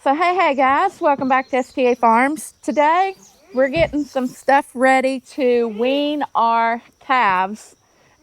So hey guys, welcome back to STA Farms. Today we're getting some stuff ready to wean our calves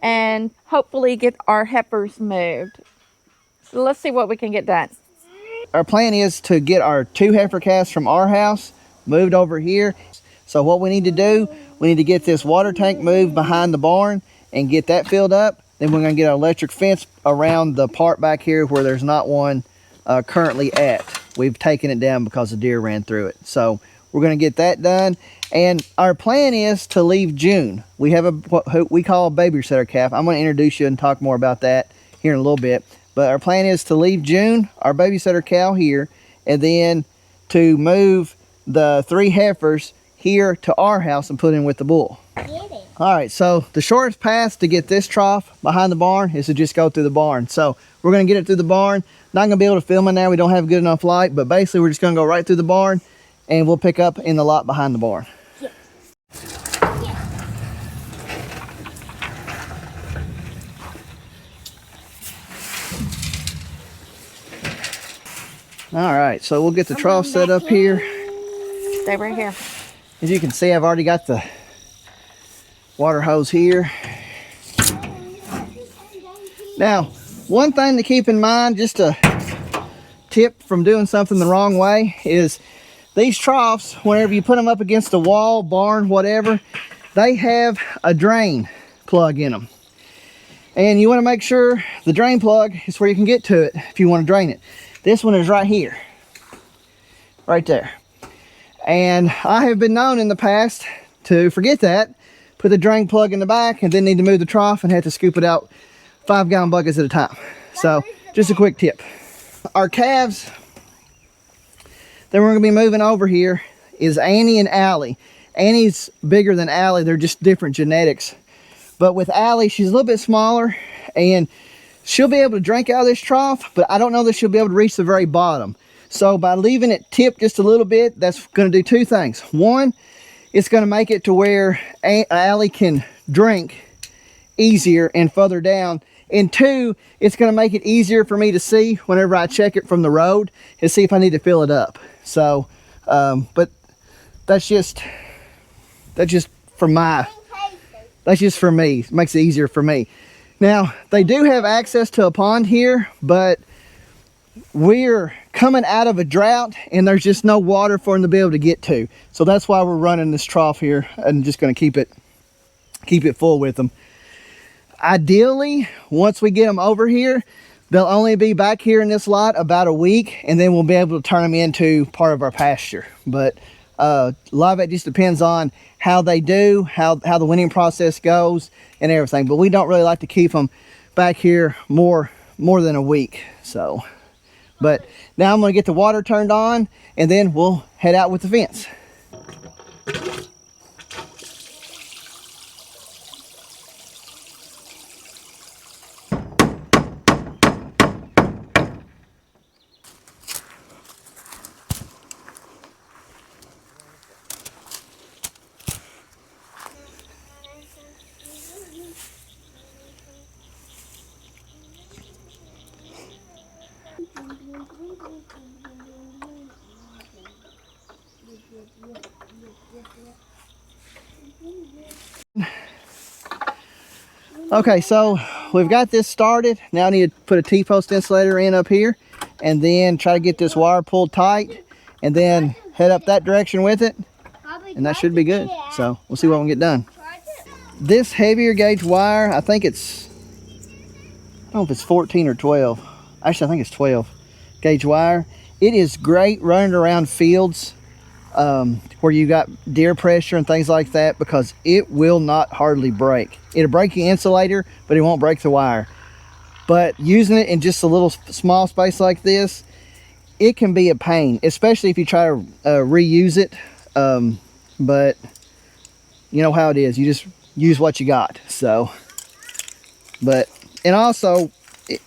and hopefully get our heifers moved. So let's see what we can get done. Our plan is to get our 2 heifer calves from our house moved over here. So what we need to do, we need to get this water tank moved behind the barn and get that filled up. Then we're going to get an electric fence around the part back here where there's not one currently at. We've taken it down because the deer ran through it. So we're going to get that done. And our plan is to leave June. We have what we call a babysitter calf. I'm going to introduce you and talk more about that here in a little bit. But our plan is to leave June, our babysitter cow, here, and then to move the 3 heifers here to our house and put in with the bull. All right, so the shortest path to get this trough behind the barn is to just go through the barn. So we're going to get it through the barn. Not going to be able to film it now. We don't have good enough light, but basically we're just going to go right through the barn and we'll pick up in the lot behind the barn. All right, so we'll get the trough set up here. Stay right here. As you can see, I've already got the water hose here. Now, one thing to keep in mind, just a tip from doing something the wrong way, is these troughs, whenever you put them up against a wall, barn, whatever, they have a drain plug in them. And you want to make sure the drain plug is where you can get to it if you want to drain it. This one is right here, right there. And I have been known in the past to forget that, put the drain plug in the back, and then need to move the trough and have to scoop it out 5-gallon buckets at a time. So just a quick tip. Our calves that we're going to be moving over here is Annie and Allie. Annie's bigger than Allie. They're just different genetics. But with Allie, she's a little bit smaller, and she'll be able to drink out of this trough, but I don't know that she'll be able to reach the very bottom. So by leaving it tipped just a little bit, that's going to do 2 things. One, it's going to make it to where Allie can drink easier and further down. And 2, it's going to make it easier for me to see whenever I check it from the road and see if I need to fill it up. So, but that's just for me. It makes it easier for me. Now, they do have access to a pond here, but we're coming out of a drought and there's just no water for them to be able to get to. So that's why we're running this trough here and just going to keep it full with them. Ideally, once we get them over here, they'll only be back here in this lot about a week, and then we'll be able to turn them into part of our pasture. But a lot of it just depends on how they do, how the weaning process goes and everything. But we don't really like to keep them back here more than a week. So, but now I'm going to get the water turned on and then we'll head out with the fence. Okay, so we've got this started. Now I need to put a T-post insulator in up here and then try to get this wire pulled tight and then head up that direction with it, and that should be good. So we'll see what we can get done. This heavier gauge wire, I think it's, I don't know if it's 14 or 12. Actually, I think it's 12 gauge wire. It is great running around fields where you got deer pressure and things like that, because it will not hardly break. It'll break the insulator, but it won't break the wire. But using it in just a little small space like this, it can be a pain, especially if you try to reuse it. But you know how it is. You just use what you got. So, but, and also,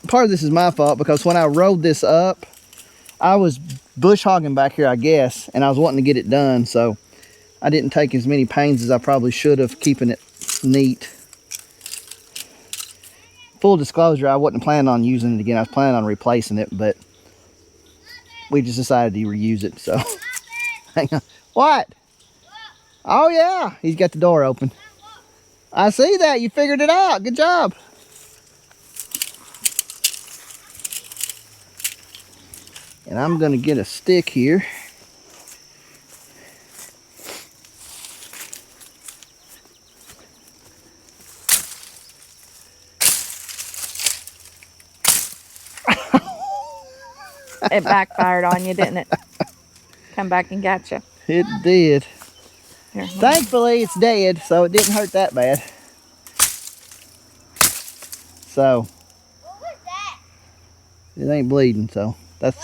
part of this is my fault, because when I rode this up, I was bush hogging back here, I guess, and I was wanting to get it done, so I didn't take as many pains as I probably should have, keeping it neat. Full disclosure, I wasn't planning on using it again. I was planning on replacing it, but we just decided to reuse it. So, hang on. What? Oh yeah, he's got the door open. I see that. You figured it out. Good job. And I'm gonna get a stick here. It backfired on you, didn't it? Come back and got you. It did. Here. Thankfully, it's dead, so it didn't hurt that bad. So, What was that? it ain't bleeding, so that's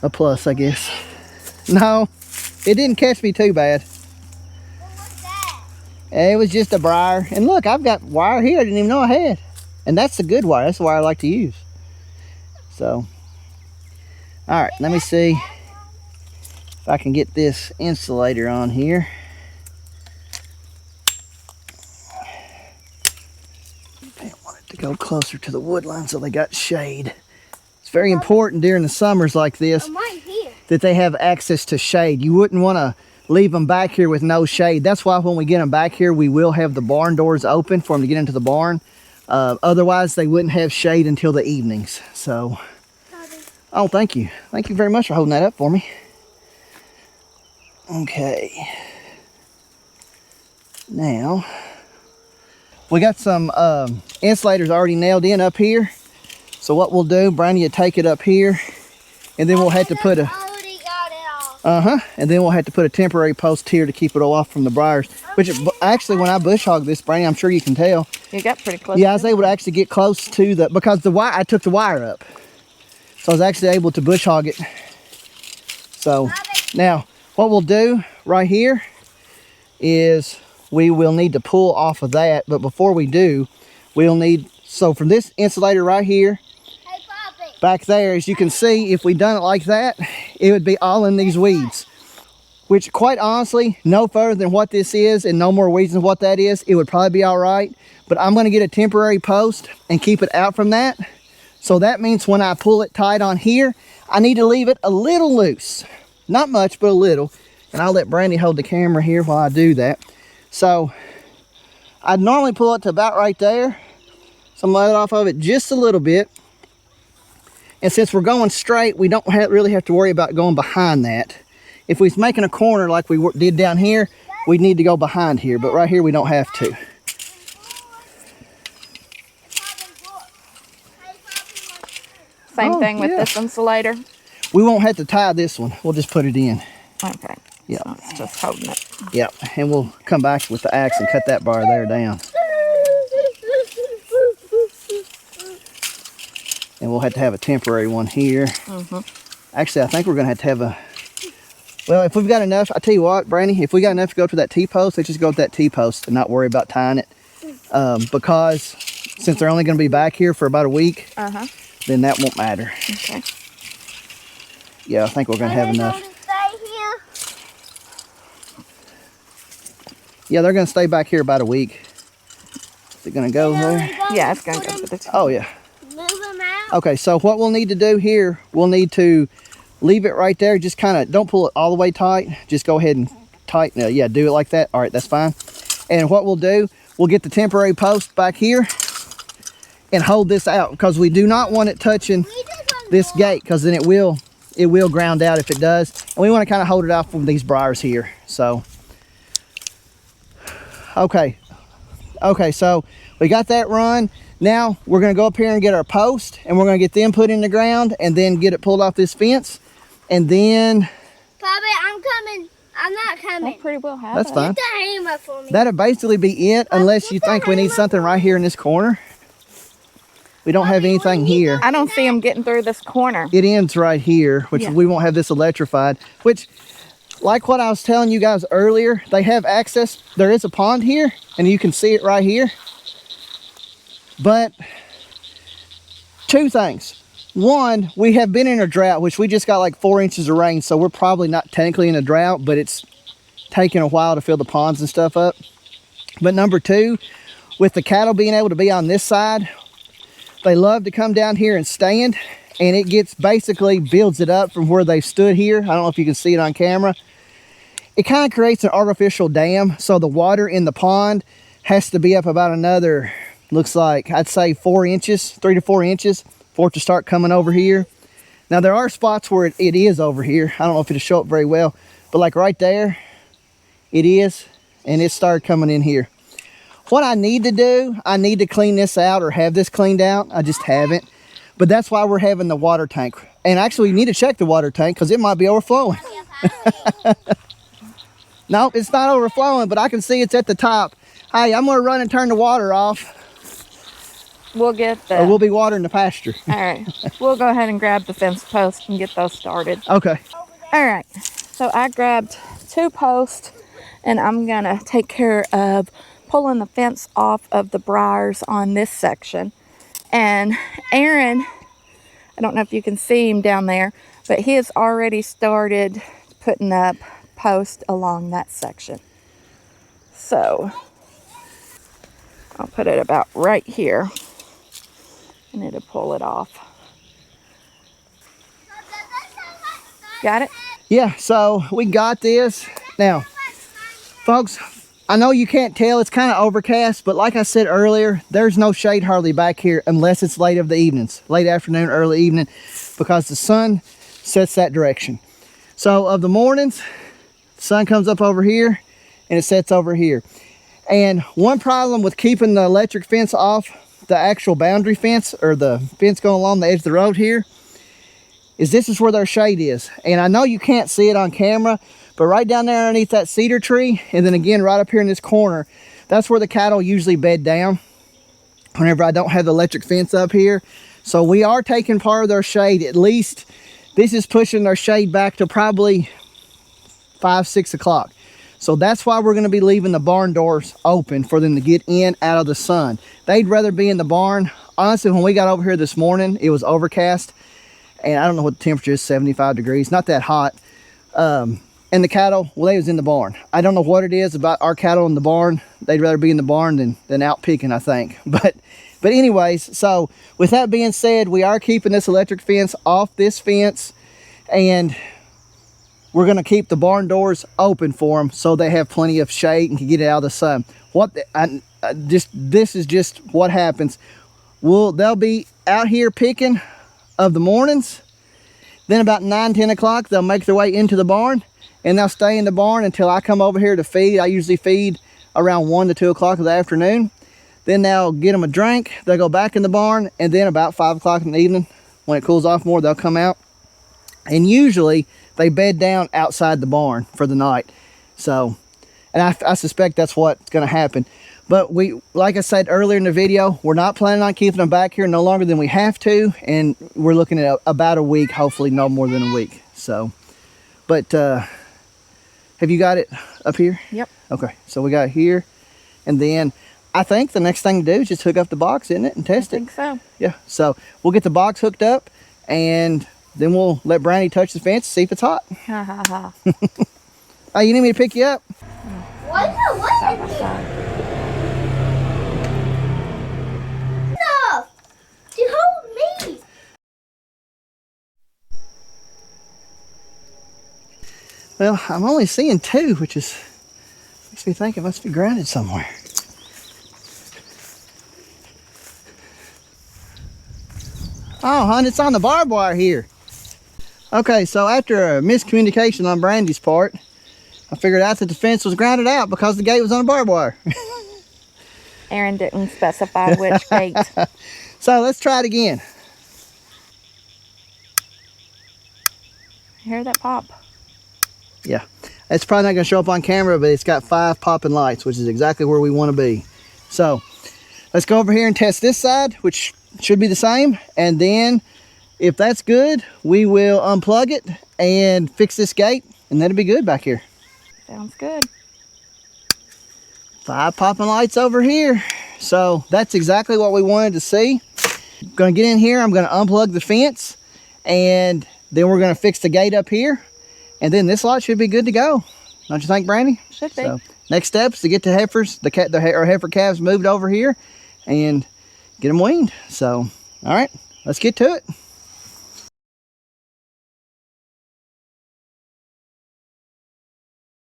a plus, I guess. No, it didn't catch me too bad. What was that? It was just a briar. And look, I've got wire here I didn't even know I had. And that's the good wire. That's the wire I like to use. So, all right, let me see if I can get this insulator on here. I want it to go closer to the wood line so they got shade. It's very important during the summers like this I'm right here. that they have access to shade. You wouldn't want to leave them back here with no shade. That's why when we get them back here, we will have the barn doors open for them to get into the barn. Otherwise, they wouldn't have shade until the evenings. So, oh, thank you. Thank you very much for holding that up for me. Okay. Now, we got some insulators already nailed in up here. So what we'll do, Brandy will take it up here, and then we'll have to put a Already got it off. and then we'll have to put a temporary post here to keep it all off from the briars. Which actually, when I bush hog this, Brandy, I'm sure you can tell. You got pretty close. Yeah, I was able to actually get close to the, because the wire, I took the wire up. So I was actually able to bush hog it. So now what we'll do right here is we will need to pull off of that. But before we do, we'll need, so from this insulator right here, Hey, Poppy. back there, as you can see, if we done it like that, it would be all in these weeds. Which, quite honestly, no further than what this is and no more weeds than what that is, it would probably be all right. But I'm going to get a temporary post and keep it out from that. So that means when I pull it tight on here, I need to leave it a little loose. Not much, but a little. And I'll let Brandy hold the camera here while I do that. So I'd normally pull it to about right there. So I'm going to let off of it just a little bit. And since we're going straight, we don't really have to worry about going behind that. If we was making a corner like we did down here, we'd need to go behind here. But right here, we don't have to. Same Oh, thing with yeah. this insulator. We won't have to tie this one. We'll just put it in. Okay. Yeah. So it's just holding it. Yep. And we'll come back with the axe and cut that bar there down. And we'll have to have a temporary one here. Actually, I think we're going to have a... Well, if we've got enough, I tell you what, Brandy, if we got enough to go to that T-post, let's just go to that T-post and not worry about tying it. Because since they're only going to be back here for about a week, then that won't matter. Okay. Yeah, I think we're going to have enough. Yeah, they're going to stay back here about a week. Is it going to go there? Yeah, it's going to go to the Oh, yeah. Move them out. Okay, so what we'll need to do here, we'll need to leave it right there. Just kind of, don't pull it all the way tight. Just go ahead and tighten it. Yeah, do it like that. All right, that's fine. And what we'll do, we'll get the temporary post back here and hold this out because we do not want it touching this gate because then it will ground out if it does. And we want to kind of hold it out from these briars here. So, okay, so we got that run. Now we're going to go up here and get our post and we're going to get them put in the ground and then get it pulled off this fence. And then... Poppy, I'm coming. I'm not coming. We'll pretty well have That's it. fine. Get the hammer for me. That'll basically be it unless you think we need something right here in this corner. We don't have anything here. I don't see them getting through this corner. It ends right here, which Yeah. we won't have this electrified, which, like what I was telling you guys earlier, they have access. There is a pond here and you can see it right here. But two things. One, we have been in a drought, which we just got like 4 inches of rain. So we're probably not technically in a drought, but it's taking a while to fill the ponds and stuff up. But number two, with the cattle being able to be on this side, they love to come down here and stand. and it gets basically builds it up from where they stood here. I don't know if you can see it on camera. It kind of creates an artificial dam, so the water in the pond has to be up about another, looks like, I'd say 4 inches, 3 to 4 inches for it to start coming over here. Now there are spots where it is over here. I don't know if it'll show up very well, but like right there, it is, and it started coming in here. What I need to do, I need to clean this out or have this cleaned out. I just haven't, but that's why we're having the water tank. And actually we need to check the water tank because it might be overflowing. No, it's not overflowing, but I can see it's at the top. Hey, I'm gonna run and turn the water off. We'll get the... Or we'll be watering the pasture. All right, we'll go ahead and grab the fence posts and get those started. Okay. All right, so I grabbed 2 posts and I'm gonna take care of pulling the fence off of the briars on this section. And Aaron, I don't know if you can see him down there, but he has already started putting up posts along that section. So I'll put it about right here and it'll pull it off. Got it? Yeah, so we got this. Now, folks, I know you can't tell, it's kind of overcast, but like I said earlier, there's no shade hardly back here unless it's late of the evenings, late afternoon, early evening, because the sun sets that direction. So of the mornings, the sun comes up over here and it sets over here. And one problem with keeping the electric fence off the actual boundary fence, or the fence going along the edge of the road here, is this is where their shade is. And I know you can't see it on camera, but right down there underneath that cedar tree, and then again right up here in this corner, that's where the cattle usually bed down whenever I don't have the electric fence up here. So we are taking part of their shade. At least this is pushing their shade back to probably 5, 6 o'clock. So that's why we're going to be leaving the barn doors open for them to get in out of the sun. They'd rather be in the barn. Honestly, when we got over here this morning, it was overcast, and I don't know what the temperature is, 75 degrees, not that hot. And the cattle, well, they was in the barn. I don't know what it is about our cattle in the barn. They'd rather be in the barn than out picking, I think. But anyways, so with that being said, we are keeping this electric fence off this fence, and we're going to keep the barn doors open for them so they have plenty of shade and can get it out of the sun. This is just what happens. They'll be out here picking of the mornings. Then about 9, 10 o'clock, they'll make their way into the barn, and they'll stay in the barn until I come over here to feed. I usually feed around 1 to 2 o'clock in the afternoon. Then they'll get them a drink. They'll go back in the barn, and then about 5 o'clock in the evening, when it cools off more, they'll come out. And usually they bed down outside the barn for the night. So, and I suspect that's what's going to happen. But like I said earlier in the video, we're not planning on keeping them back here no longer than we have to. And we're looking at about a week, hopefully no more than a week. So, but have you got it up here? Yep. Okay, so we got it here. And then I think the next thing to do is just hook up the box, isn't it, and test it? I think so. Yeah, so we'll get the box hooked up, and then we'll let Brandy touch the fence, see if it's hot. Ha ha ha. Oh, you need me to pick you up? Why is it Side by wet? side. No! You hold me! Well, I'm only seeing 2, which makes me think it must be grounded somewhere. Oh, hon, it's on the barbed wire here. Okay, so after a miscommunication on Brandy's part, I figured out that the fence was grounded out because the gate was on a barbed wire. Aaron didn't specify which gate. So let's try it again. Hear that pop? Yeah, it's probably not going to show up on camera, but it's got 5 popping lights, which is exactly where we want to be. So let's go over here and test this side, which should be the same. And then if that's good, we will unplug it and fix this gate, and that'll be good back here. Sounds good. 5 popping lights over here. So that's exactly what we wanted to see. I'm going to get in here. I'm going to unplug the fence, and then we're going to fix the gate up here. And then this lot should be good to go. Don't you think, Brandy? Should be. So next step is to get the heifers, our heifer calves moved over here and get them weaned. So, all right, let's get to it.